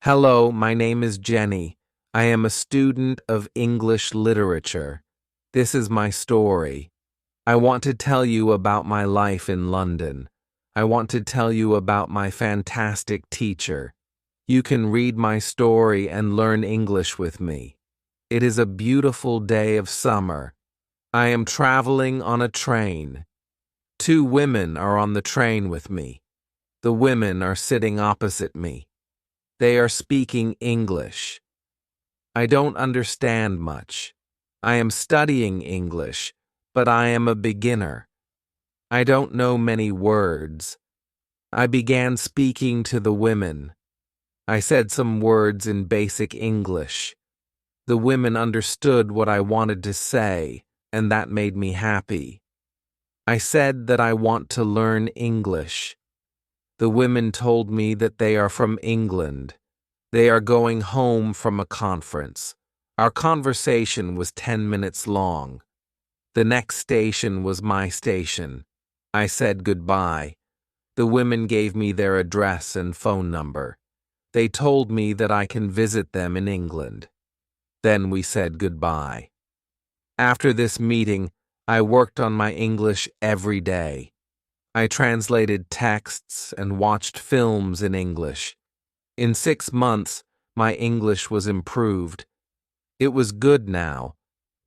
Hello, my name is Jenny. I am a student of English literature. This is my story. I want to tell you about my life in London. I want to tell you about my fantastic teacher. You can read my story and learn English with me. It is a beautiful day of summer. I am traveling on a train. Two women are on the train with me. The women are sitting opposite me. They are speaking English. I don't understand much. I am studying English, but I am a beginner. I don't know many words. I began speaking to the women. I said some words in basic English. The women understood what I wanted to say, and that made me happy. I said that I want to learn English. The women told me that they are from England. They are going home from a conference. Our conversation was 10 minutes long. The next station was my station. I said goodbye. The women gave me their address and phone number. They told me that I can visit them in England. Then we said goodbye. After this meeting, I worked on my English every day. I translated texts and watched films in English. In 6 months, my English was improved. It was good now,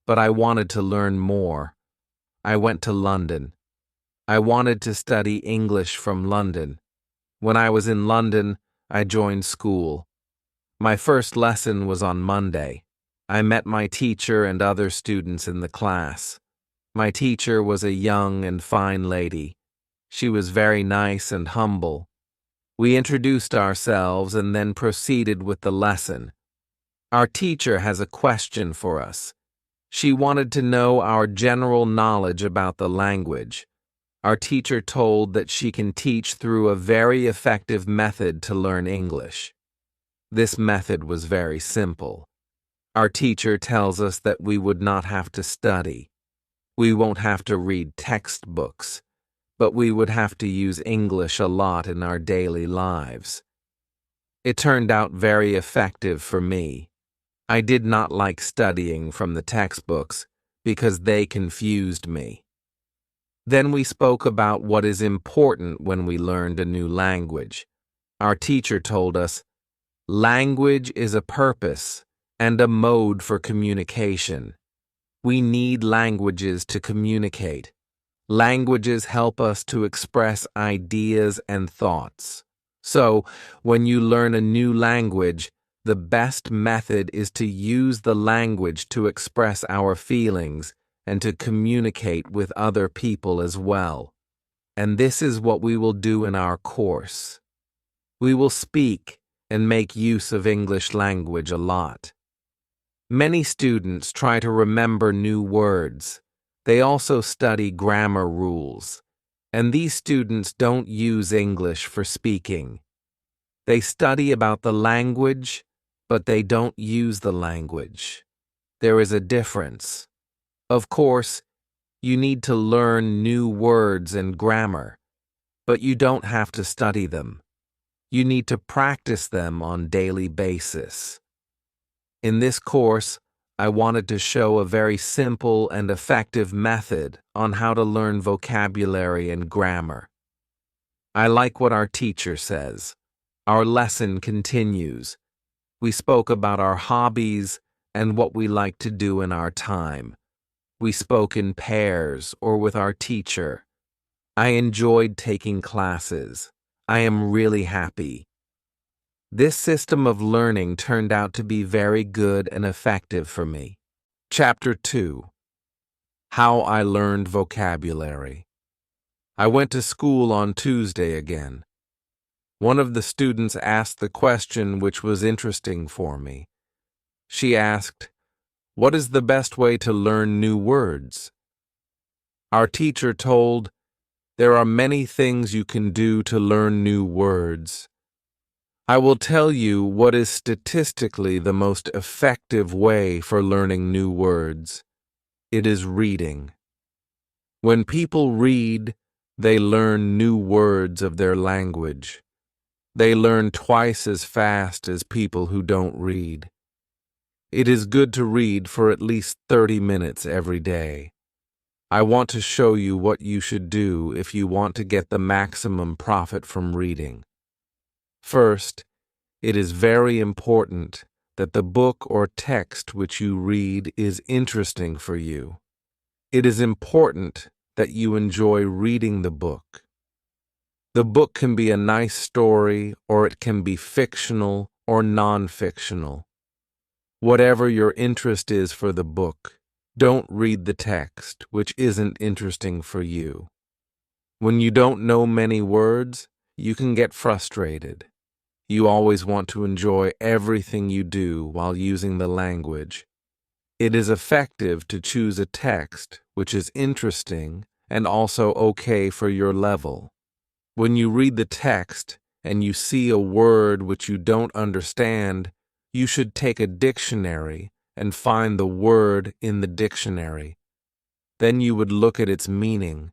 but I wanted to learn more. I went to London. I wanted to study English from London. When I was in London, I joined school. My first lesson was on Monday. I met my teacher and other students in the class. My teacher was a young and fine lady. She was very nice and humble. We introduced ourselves and then proceeded with the lesson. Our teacher has a question for us. She wanted to know our general knowledge about the language. Our teacher told that she can teach through a very effective method to learn English. This method was very simple. Our teacher tells us that we would not have to study. We won't have to read textbooks, but we would have to use English a lot in our daily lives. It turned out very effective for me. I did not like studying from the textbooks because they confused me. Then we spoke about what is important when we learned a new language. Our teacher told us, language is a purpose and a mode for communication. We need languages to communicate. Languages help us to express ideas and thoughts. So, when you learn a new language, the best method is to use the language to express our feelings and to communicate with other people as well. And this is what we will do in our course. We will speak and make use of English language a lot. Many students try to remember new words. They also study grammar rules. And these students don't use English for speaking. They study about the language, but they don't use the language. There is a difference. Of course, you need to learn new words and grammar, but you don't have to study them. You need to practice them on a daily basis. In this course, I wanted to show a very simple and effective method on how to learn vocabulary and grammar. I like what our teacher says. Our lesson continues. We spoke about our hobbies and what we like to do in our time. We spoke in pairs or with our teacher. I enjoyed taking classes. I am really happy. This system of learning turned out to be very good and effective for me. Chapter 2. How I Learned Vocabulary. I went to school on Tuesday again. One of the students asked the question which was interesting for me. She asked, "What is the best way to learn new words?" Our teacher told, "There are many things you can do to learn new words. I will tell you what is statistically the most effective way for learning new words. It is reading. When people read, they learn new words of their language. They learn twice as fast as people who don't read. It is good to read for at least 30 minutes every day. I want to show you what you should do if you want to get the maximum profit from reading. First, it is very important that the book or text which you read is interesting for you. It is important that you enjoy reading the book. The book can be a nice story, or it can be fictional or non-fictional. Whatever your interest is for the book, don't read the text, which isn't interesting for you. When you don't know many words, you can get frustrated. You always want to enjoy everything you do while using the language. It is effective to choose a text which is interesting and also okay for your level. When you read the text and you see a word which you don't understand, you should take a dictionary and find the word in the dictionary. Then you would look at its meaning.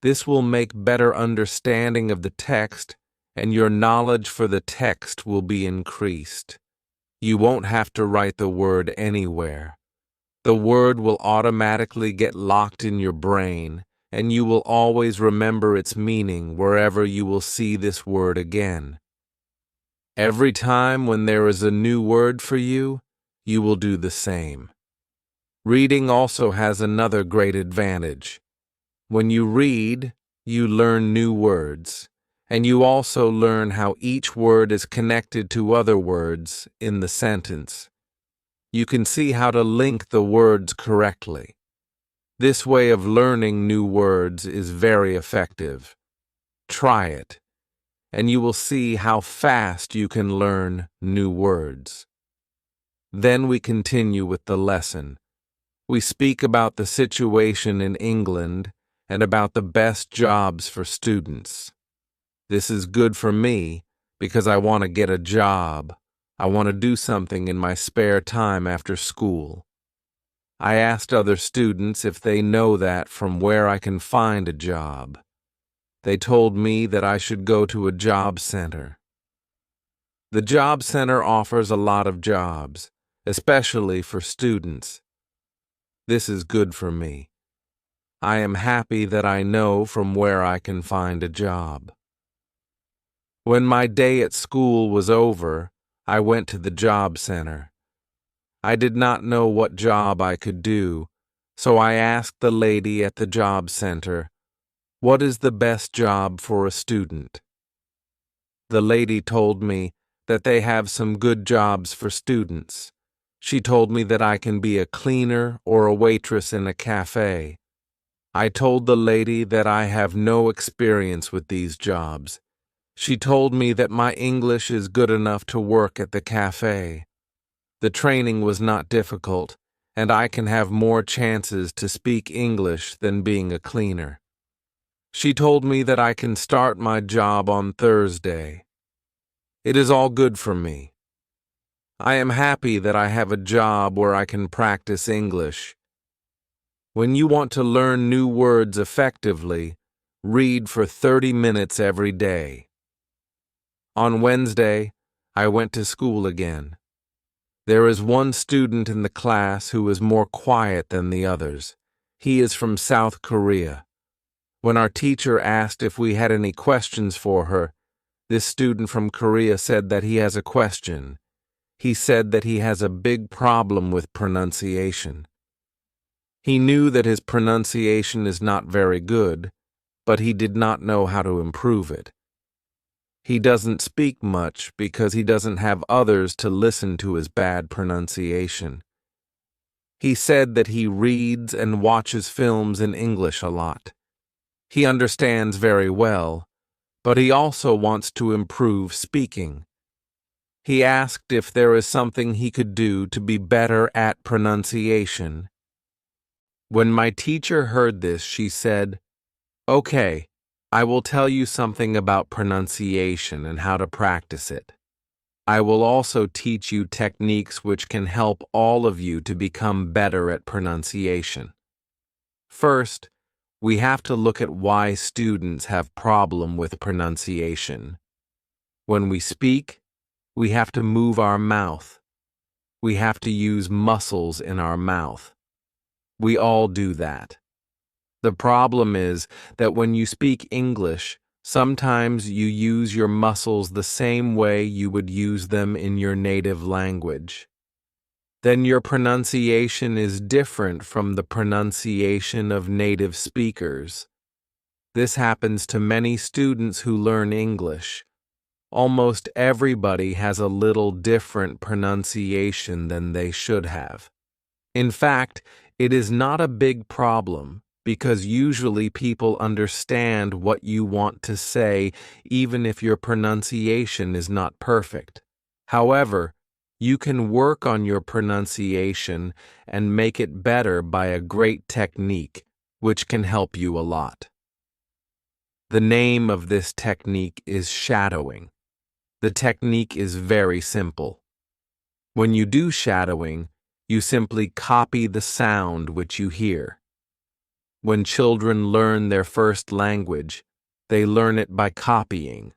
This will make better understanding of the text, and your knowledge for the text will be increased. You won't have to write the word anywhere. The word will automatically get locked in your brain, and you will always remember its meaning wherever you will see this word again. Every time when there is a new word for you, you will do the same. Reading also has another great advantage. When you read, you learn new words, and you also learn how each word is connected to other words in the sentence. You can see how to link the words correctly. This way of learning new words is very effective. Try it, and you will see how fast you can learn new words. Then we continue with the lesson. We speak about the situation in England and about the best jobs for students. This is good for me because I want to get a job. I want to do something in my spare time after school. I asked other students if they know that from where I can find a job. They told me that I should go to a job center. The job center offers a lot of jobs, especially for students. This is good for me. I am happy that I know from where I can find a job. When my day at school was over, I went to the job center. I did not know what job I could do, so I asked the lady at the job center, "What is the best job for a student?" The lady told me that they have some good jobs for students. She told me that I can be a cleaner or a waitress in a cafe. I told the lady that I have no experience with these jobs. She told me that my English is good enough to work at the cafe. The training was not difficult, and I can have more chances to speak English than being a cleaner. She told me that I can start my job on Thursday. It is all good for me. I am happy that I have a job where I can practice English. When you want to learn new words effectively, read for 30 minutes every day. On Wednesday, I went to school again. There is one student in the class who is more quiet than the others. He is from South Korea. When our teacher asked if we had any questions for her, this student from Korea said that he has a question. He said that he has a big problem with pronunciation. He knew that his pronunciation is not very good, but he did not know how to improve it. He doesn't speak much because he doesn't have others to listen to his bad pronunciation. He said that he reads and watches films in English a lot. He understands very well, but he also wants to improve speaking. He asked if there is something he could do to be better at pronunciation. When my teacher heard this, she said, "Okay, I will tell you something about pronunciation and how to practice it. I will also teach you techniques which can help all of you to become better at pronunciation. First, we have to look at why students have problem with pronunciation. When we speak, we have to move our mouth. We have to use muscles in our mouth. We all do that. The problem is that when you speak English, sometimes you use your muscles the same way you would use them in your native language. Then your pronunciation is different from the pronunciation of native speakers. This happens to many students who learn English. Almost everybody has a little different pronunciation than they should have. In fact, it is not a big problem because usually people understand what you want to say even if your pronunciation is not perfect. However, you can work on your pronunciation and make it better by a great technique, which can help you a lot. The name of this technique is shadowing. The technique is very simple. When you do shadowing, you simply copy the sound which you hear. When children learn their first language, they learn it by copying.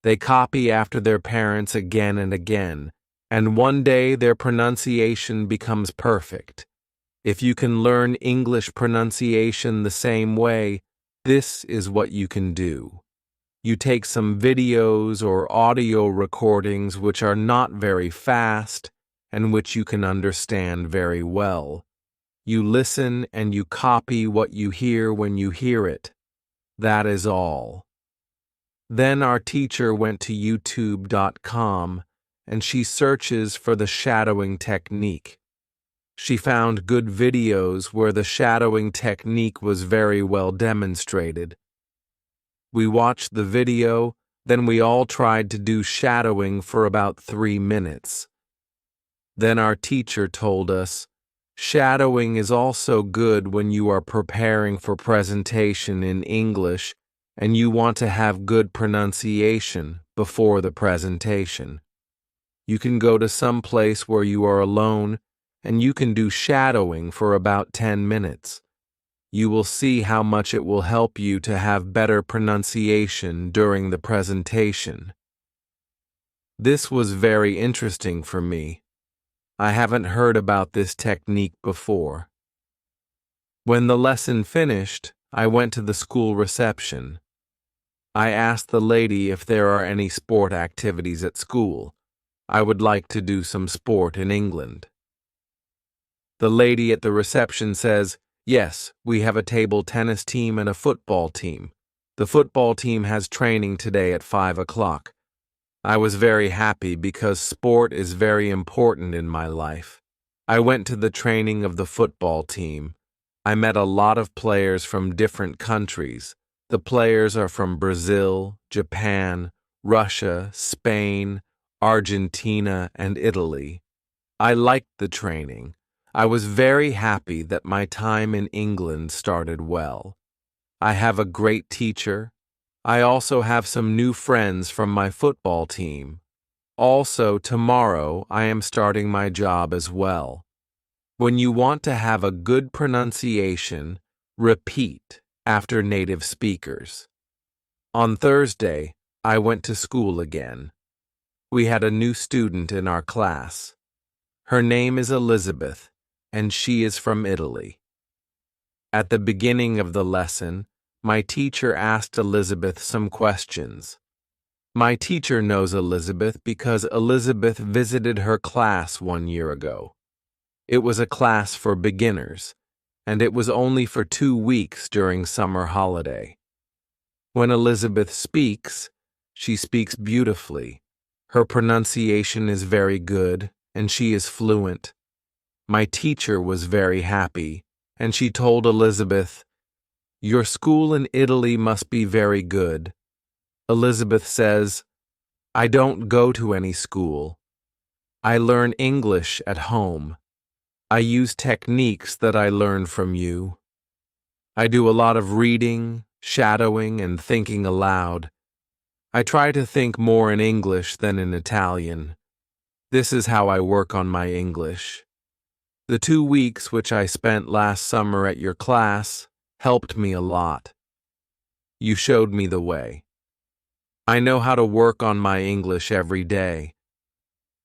They copy after their parents again and again, and one day their pronunciation becomes perfect. If you can learn English pronunciation the same way, this is what you can do. You take some videos or audio recordings which are not very fast and which you can understand very well. You listen and you copy what you hear when you hear it. That is all. Then our teacher went to youtube.com and she searches for the shadowing technique. She found good videos where the shadowing technique was very well demonstrated. We watched the video, then we all tried to do shadowing for about 3 minutes. Then our teacher told us, shadowing is also good when you are preparing for presentation in English and you want to have good pronunciation before the presentation. You can go to some place where you are alone and you can do shadowing for about 10 minutes. You will see how much it will help you to have better pronunciation during the presentation. This was very interesting for me. I haven't heard about this technique before. When the lesson finished, I went to the school reception. I asked the lady if there are any sport activities at school. I would like to do some sport in England. The lady at the reception says, "Yes, we have a table tennis team and a football team. The football team has training today at 5 o'clock. I was very happy because sport is very important in my life. I went to the training of the football team. I met a lot of players from different countries. The players are from Brazil, Japan, Russia, Spain, Argentina, and Italy. I liked the training. I was very happy that my time in England started well. I have a great teacher. I also have some new friends from my football team. Also, tomorrow I am starting my job as well. When you want to have a good pronunciation, repeat after native speakers. On Thursday, I went to school again. We had a new student in our class. Her name is Elizabeth, and she is from Italy. At the beginning of the lesson, my teacher asked Elizabeth some questions. My teacher knows Elizabeth because Elizabeth visited her class 1 year ago. It was a class for beginners, and it was only for 2 weeks during summer holiday. When Elizabeth speaks, she speaks beautifully. Her pronunciation is very good, and she is fluent. My teacher was very happy, and she told Elizabeth, "Your school in Italy must be very good." Elizabeth says, "I don't go to any school. I learn English at home. I use techniques that I learned from you. I do a lot of reading, shadowing, and thinking aloud. I try to think more in English than in Italian. This is how I work on my English. The 2 weeks which I spent last summer at your class helped me a lot. You showed me the way." I know how to work on my English every day.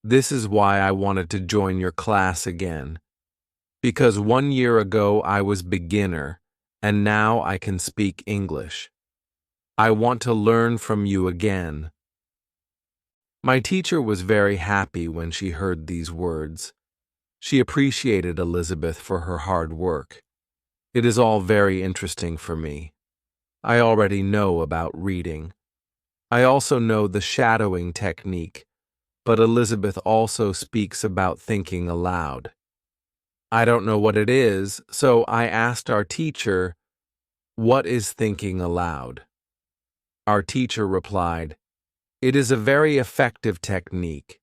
This is why I wanted to join your class again. Because 1 year ago I was beginner, and now I can speak English. I want to learn from you again. My teacher was very happy when she heard these words. She appreciated Elizabeth for her hard work. It is all very interesting for me. I already know about reading. I also know the shadowing technique, but Elizabeth also speaks about thinking aloud. I don't know what it is, so I asked our teacher, "What is thinking aloud?" Our teacher replied, "It is a very effective technique.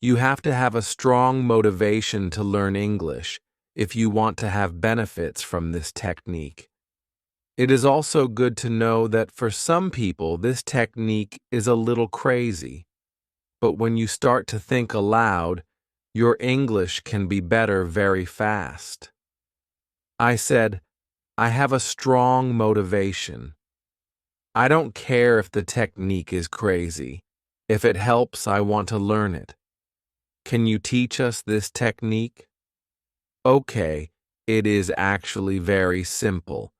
You have to have a strong motivation to learn English if you want to have benefits from this technique. It is also good to know that for some people this technique is a little crazy, but when you start to think aloud, your English can be better very fast." I said, "I have a strong motivation. I don't care if the technique is crazy. If it helps, I want to learn it. Can you teach us this technique?" Okay, it is actually very simple.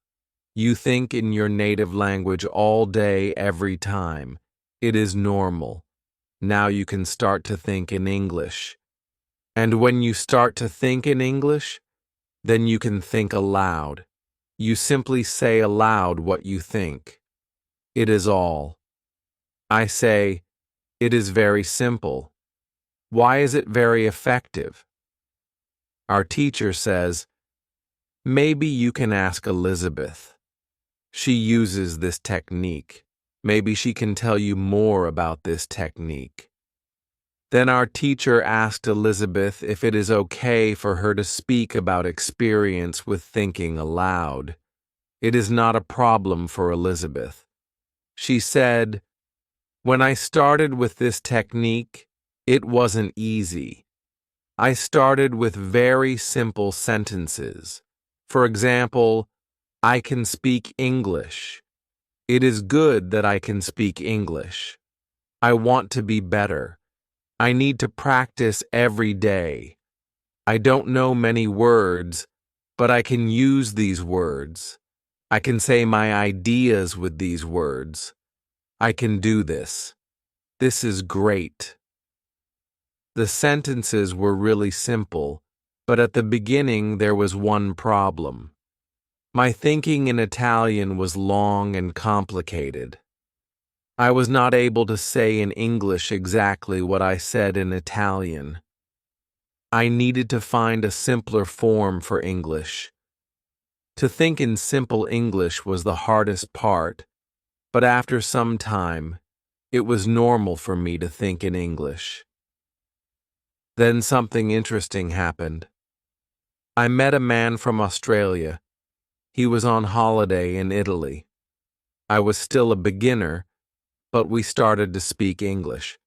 You think in your native language all day, every time. It is normal. Now you can start to think in English. And when you start to think in English, then you can think aloud. You simply say aloud what you think. It is all. I say, it is very simple. Why is it very effective? Our teacher says, maybe you can ask Elizabeth. She uses this technique. Maybe she can tell you more about this technique. Then our teacher asked Elizabeth if it is okay for her to speak about experience with thinking aloud. It is not a problem for Elizabeth. She said, "When I started with this technique, it wasn't easy. I started with very simple sentences. For example, I can speak English. It is good that I can speak English. I want to be better. I need to practice every day. I don't know many words, but I can use these words. I can say my ideas with these words. I can do this. This is great." The sentences were really simple, but at the beginning there was one problem. My thinking in Italian was long and complicated. I was not able to say in English exactly what I said in Italian. I needed to find a simpler form for English. To think in simple English was the hardest part, but after some time, it was normal for me to think in English. Then something interesting happened. I met a man from Australia. He was on holiday in Italy. I was still a beginner, but we started to speak English.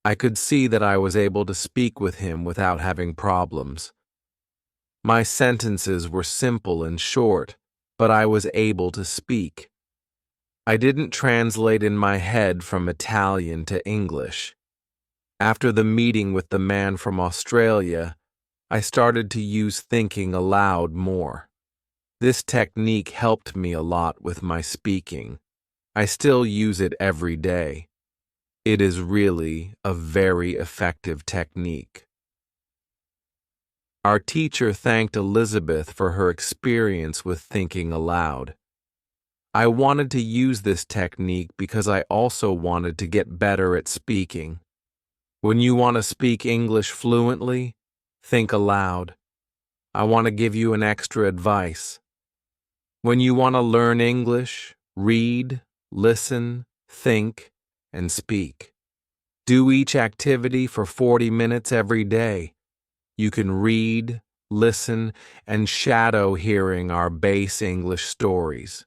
I could see that I was able to speak with him without having problems. My sentences were simple and short, but I was able to speak. I didn't translate in my head from Italian to English. After the meeting with the man from Australia, I started to use thinking aloud more. This technique helped me a lot with my speaking. I still use it every day. It is really a very effective technique. Our teacher thanked Elizabeth for her experience with thinking aloud. I wanted to use this technique because I also wanted to get better at speaking. When you want to speak English fluently, think aloud. I want to give you an extra advice. When you want to learn English, read, listen, think, and speak. Do each activity for 40 minutes every day. You can read, listen, and shadow hearing our base English stories.